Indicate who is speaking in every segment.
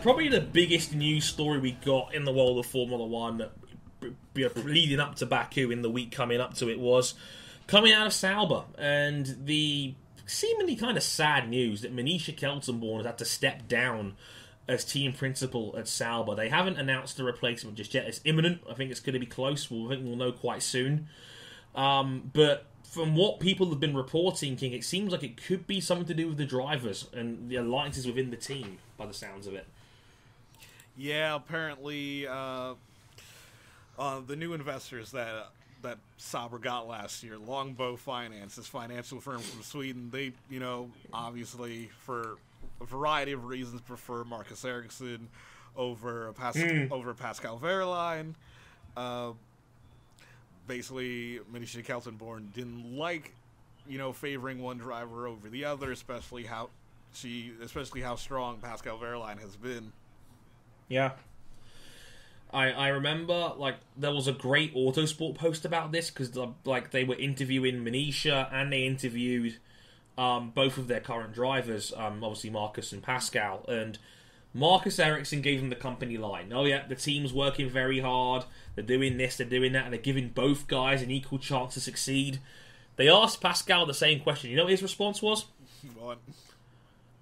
Speaker 1: probably the biggest news story we got in the world of Formula One leading up to Baku in the week coming up to it was coming out of Sauber, and the seemingly kind of sad news that Monisha Kaltenborn has had to step down as team principal at Sauber. They haven't announced the replacement just yet. It's imminent. I think it's going to be close. I think we'll know quite soon. But from what people have been reporting, King, it seems like it could be something to do with the drivers and the alliances within the team, by the sounds of it.
Speaker 2: Yeah, apparently the new investors that Sauber got last year, Longbow Finance, this financial firm from Sweden, they, obviously for a variety of reasons prefer Marcus Ericsson over Pascal Wehrlein. Basically, Monisha Kaltenborn didn't like, favoring one driver over the other, especially how strong Pascal Wehrlein has been.
Speaker 1: Yeah. I remember, there was a great Autosport post about this, because, they were interviewing Monisha, and they interviewed both of their current drivers, obviously Marcus and Pascal, and Marcus Ericsson gave them the company line. Oh yeah, the team's working very hard, they're doing this, they're doing that, and they're giving both guys an equal chance to succeed. They asked Pascal the same question. You know what his response was?
Speaker 2: What?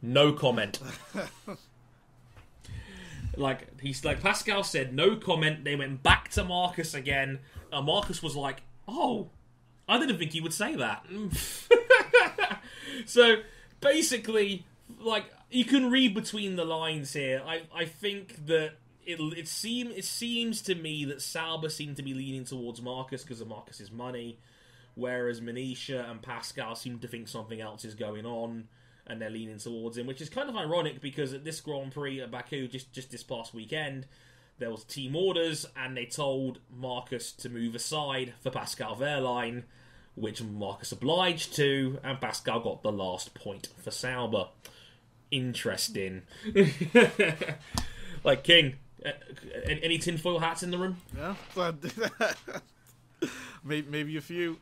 Speaker 1: No comment. Pascal said no comment. They went back to Marcus again, and Marcus was like, "Oh, I didn't think he would say that." So basically, you can read between the lines here. I think that it seems to me that Sauber seem to be leaning towards Marcus because of Marcus's money, whereas Monisha and Pascal seem to think something else is going on, and they're leaning towards him, which is kind of ironic because at this Grand Prix at Baku just this past weekend, there was team orders, and they told Marcus to move aside for Pascal Wehrlein, which Marcus obliged to, and Pascal got the last point for Sauber. Interesting. King, any tinfoil hats in the room?
Speaker 2: Yeah, maybe a few.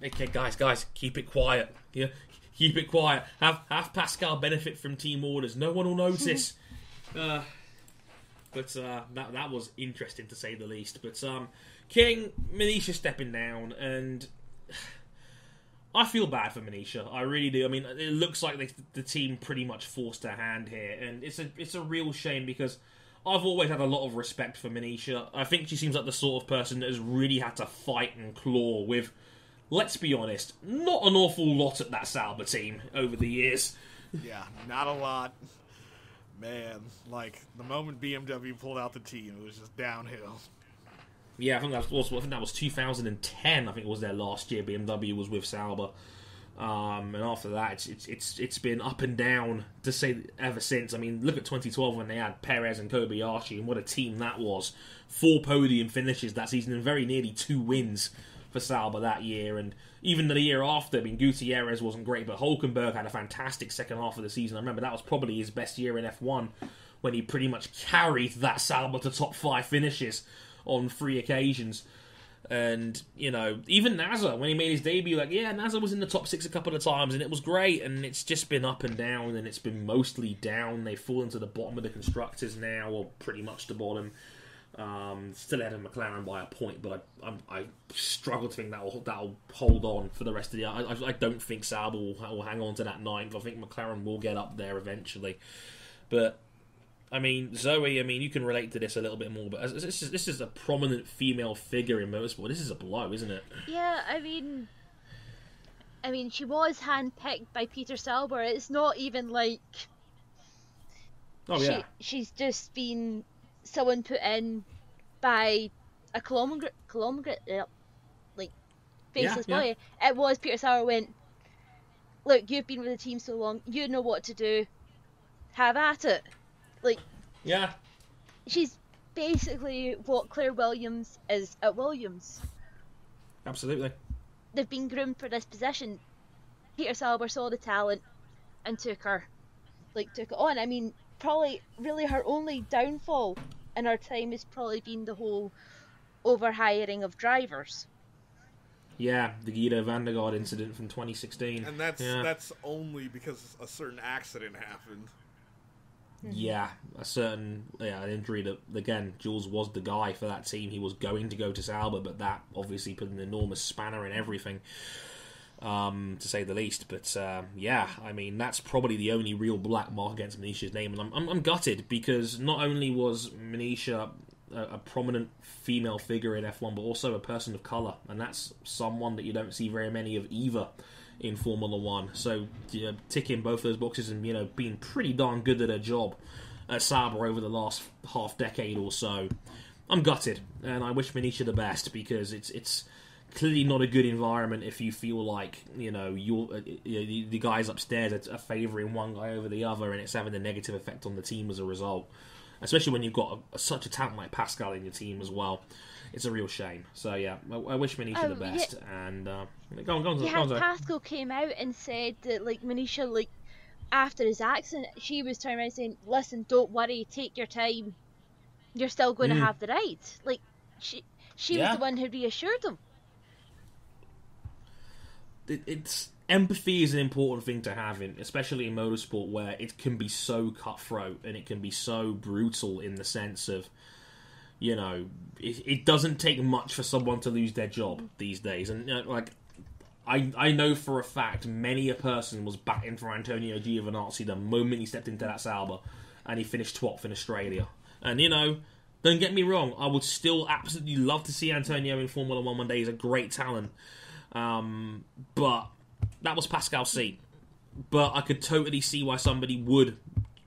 Speaker 1: Okay, guys, keep it quiet. Yeah, keep it quiet. Have Pascal benefit from team orders. No one will notice. But that was interesting to say the least. But King, Monisha stepping down, and I feel bad for Monisha. I really do. I mean, it looks like the team pretty much forced her hand here, and it's a real shame because I've always had a lot of respect for Monisha. I think she seems like the sort of person that has really had to fight and claw with, let's be honest, not an awful lot at that Sauber team over the years.
Speaker 2: Yeah, not a lot. Man, the moment BMW pulled out the team, it was just downhill.
Speaker 1: Yeah, I think that was 2010. I think it was their last year. BMW was with Sauber, and after that, it's been up and down to say ever since. I mean, look at 2012 when they had Perez and Kobayashi, and what a team that was. 4 podium finishes that season, and very nearly 2 wins for Sauber that year. And even the year after, I mean, Gutierrez wasn't great, but Hulkenberg had a fantastic second half of the season. I remember that was probably his best year in F1 when he pretty much carried that Sauber to top 5 finishes on 3 occasions. And, even Nasser, when he made his debut, Nasser was in the top 6 a couple of times, and it was great, and it's just been up and down, and it's been mostly down. They've fallen to the bottom of the constructors now, or pretty much the bottom. Still ahead of McLaren by a point, but I struggle to think that'll hold on for the rest of the year. I don't think Sauber will hang on to that 9th. I think McLaren will get up there eventually. But I mean, Zoe, you can relate to this a little bit more, but this is a prominent female figure in motorsport. This is a blow, isn't it?
Speaker 3: Yeah, I mean, she was handpicked by Peter Sauber. It's not even like she's just been someone put in by a conglomerate, faceless boy. It was Peter Sauber went, look, you've been with the team so long, you know what to do. Have at it. She's basically what Claire Williams is at Williams.
Speaker 1: Absolutely.
Speaker 3: They've been groomed for this position. Peter Sauber saw the talent and took it on. I mean, probably really her only downfall in her time has probably been the whole overhiring of drivers.
Speaker 1: Yeah, the Guido van der Garde incident from 2016.
Speaker 2: And that's only because a certain accident happened.
Speaker 1: yeah, an injury that, again, Jules was the guy for that team. He was going to go to Sauber, but that obviously put an enormous spanner in everything, to say the least. But yeah, I mean, that's probably the only real black mark against Monisha's name, and I'm gutted, because not only was Monisha a prominent female figure in F1, but also a person of colour, and that's someone that you don't see very many of either in Formula One. So ticking both those boxes and being pretty darn good at her job at Sauber over the last half decade or so, I'm gutted, and I wish Monisha the best, because it's clearly not a good environment if you feel like you're the guys upstairs are favouring one guy over the other, and it's having a negative effect on the team as a result. Especially when you've got such a talent like Pascal in your team as well. It's a real shame. So yeah, I wish Monisha the best. Yeah. And go on.
Speaker 3: Pascal came out and said that Monisha, after his accident, she was turning around saying, "Listen, don't worry, take your time. You're still going to have the right." She was the one who reassured him.
Speaker 1: Empathy is an important thing to have, especially in motorsport, where it can be so cutthroat and it can be so brutal, in the sense of, it doesn't take much for someone to lose their job these days. And I know for a fact many a person was batting for Antonio Giovinazzi the moment he stepped into that Sauber, and he finished 12th in Australia. And don't get me wrong, I would still absolutely love to see Antonio in Formula One one day. He's a great talent, but that was Pascal's seat. But I could totally see why somebody would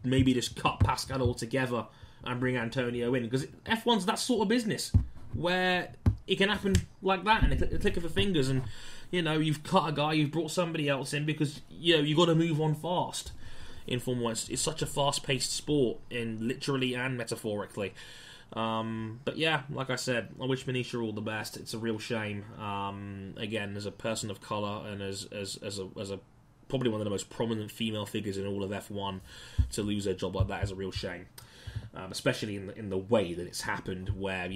Speaker 1: maybe just cut Pascal altogether and bring Antonio in, because F1's that sort of business where it can happen like that, and a click of the fingers, and you've cut a guy, you've brought somebody else in, because you've got to move on fast in Formula 1. It's such a fast-paced sport, in literally and metaphorically. But yeah, like I said, I wish Monisha all the best. It's a real shame. Again, as a person of colour, and as a probably one of the most prominent female figures in all of F1, to lose their job like that is a real shame. Especially in the way that it's happened, where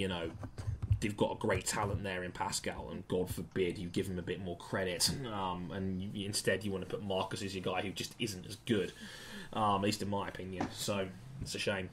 Speaker 1: they've got a great talent there in Pascal, and God forbid you give him a bit more credit, and instead you want to put Marcus as your guy who just isn't as good, at least in my opinion. So it's a shame.